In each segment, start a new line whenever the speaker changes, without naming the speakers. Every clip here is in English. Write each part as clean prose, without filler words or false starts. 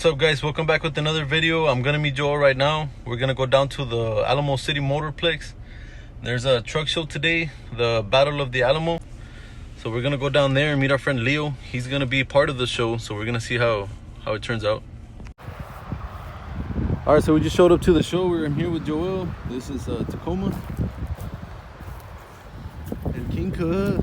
What's up, guys? Welcome back with another video. I'm gonna meet Joel right now. We're gonna go down to the Alamo City Motorplex. There's a truck show today, the Battle of the Alamo. So we're gonna go down there and meet our friend Leo. He's gonna be part of the show, so we're gonna see how it turns out. All right, so we just showed up to the show. We're here with Joel. This is Tacoma and King Ka.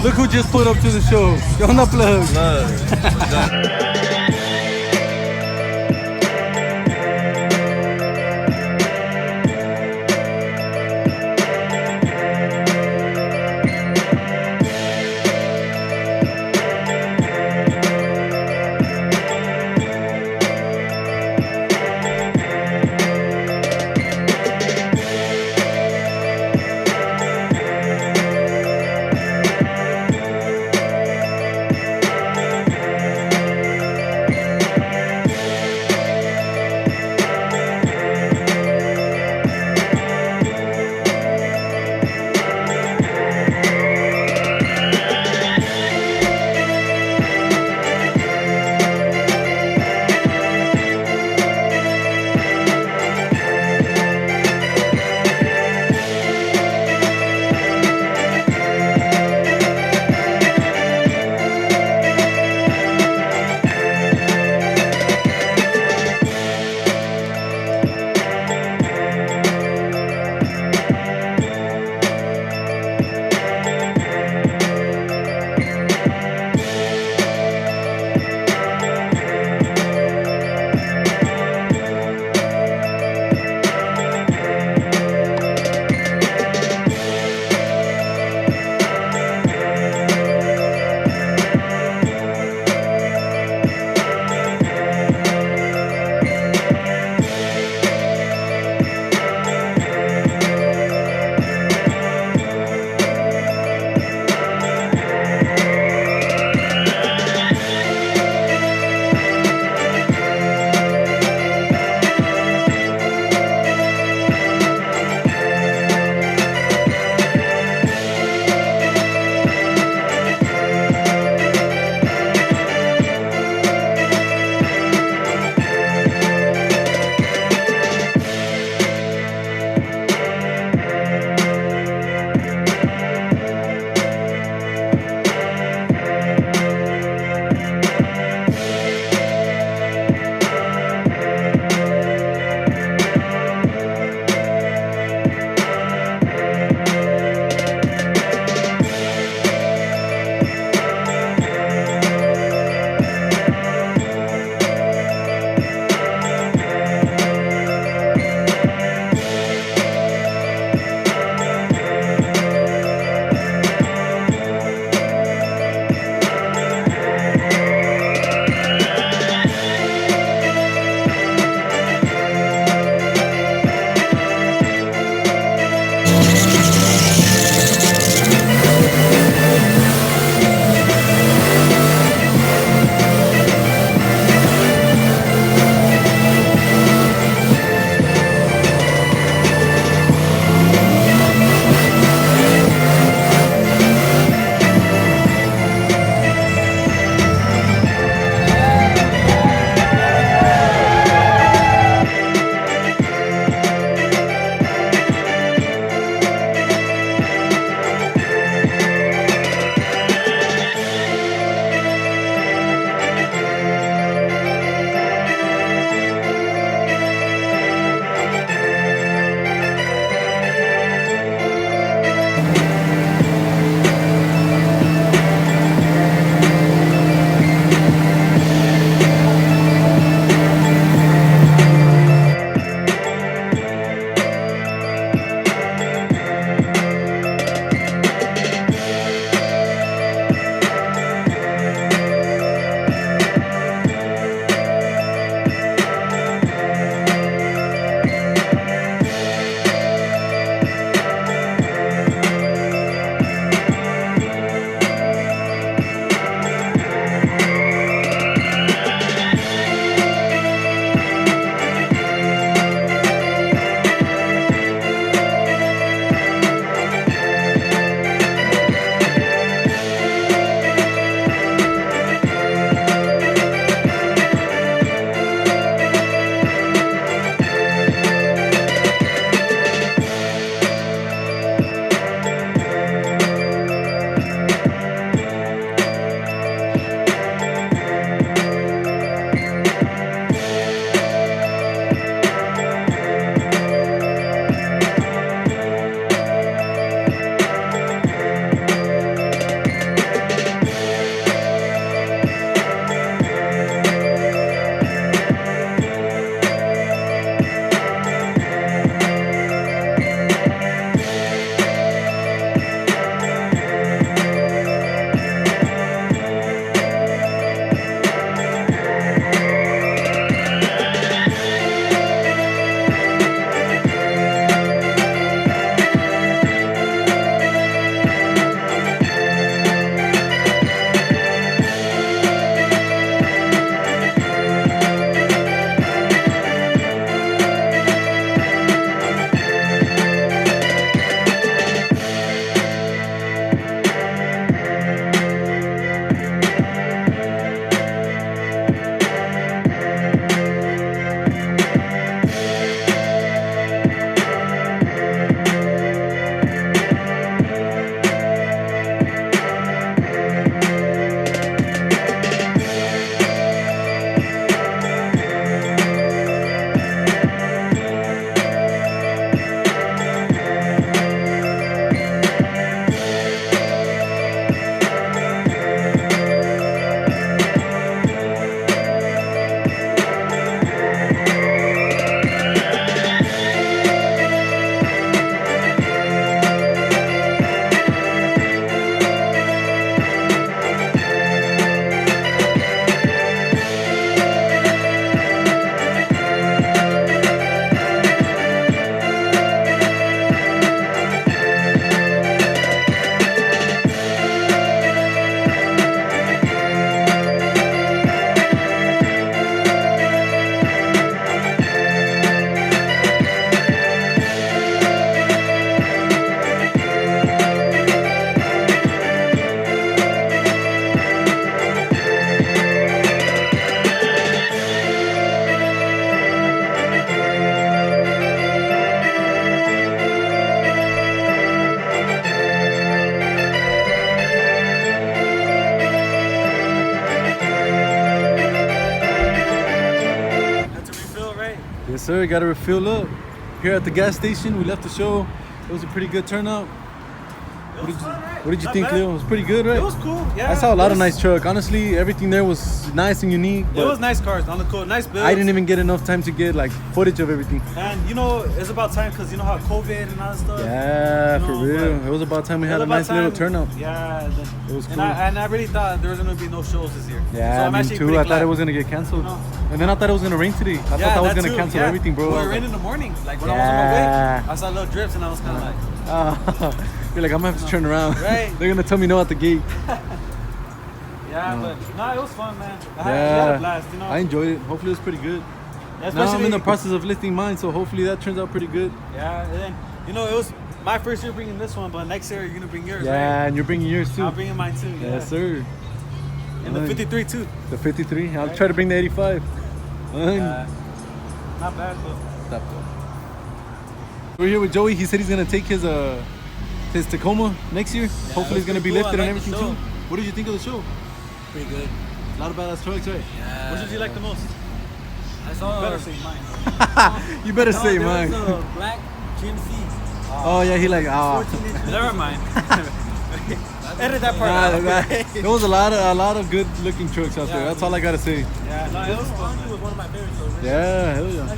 Look who just pulled up to the show. ¿Qué onda, plug? sir. Got to refill up here at the gas station. We left the show. It was a pretty good turnout. What did you think, Leo? It was pretty good, right?
It was cool. Yeah.
I saw a lot of nice truck. Honestly, everything there was nice and unique.
It was nice cars on the cool, nice builds.
I didn't even get enough time to get like footage of everything.
And you know, it's about time because you know how COVID and all that stuff.
Yeah,
you know,
for real. It was about time we had a nice little turnout.
Yeah,
it was cool.
And I really thought there was gonna be no shows this year.
Yeah,
so I'm
me too. I thought it was gonna get canceled.
You know?
And then I thought it was gonna rain today. I thought that was gonna cancel everything, bro.
Well, it rained in the morning. Like when I was on my way, I saw little drips and I was kind of like.
You're like, I'm gonna have to turn around.
Right.
They're gonna tell me no at the gate.
Yeah, but no, it was fun, man. I had a blast, you know.
I enjoyed it. Hopefully it was pretty good.
Yeah,
now I'm in the process of lifting mine, so hopefully that turns out pretty good.
Yeah, and then, you know, it was my first year bringing this one, but next year you're gonna bring yours, right?
Yeah, and you're bringing yours too.
I'm bringing mine too. Yeah.
Yes, sir.
And the 53 too.
The 53. I'll try to bring the 85.
Not bad though.
Stop though. We're here with Joey. He said he's gonna take his Tacoma next year. Hopefully it's gonna be lifted and everything too. What did you think of the show?
Pretty good.
A lot of badass trucks, right?
Yeah. Which did you like the most? I saw. You better say mine.
You better say mine.
Black GMC.
Oh yeah, he like
14 inches. Never mind. Edit that part out.
There was a lot of good looking trucks out there. That's all I gotta say.
Yeah, no, it was fun. It was one of my favorite shows.
Yeah, hell yeah.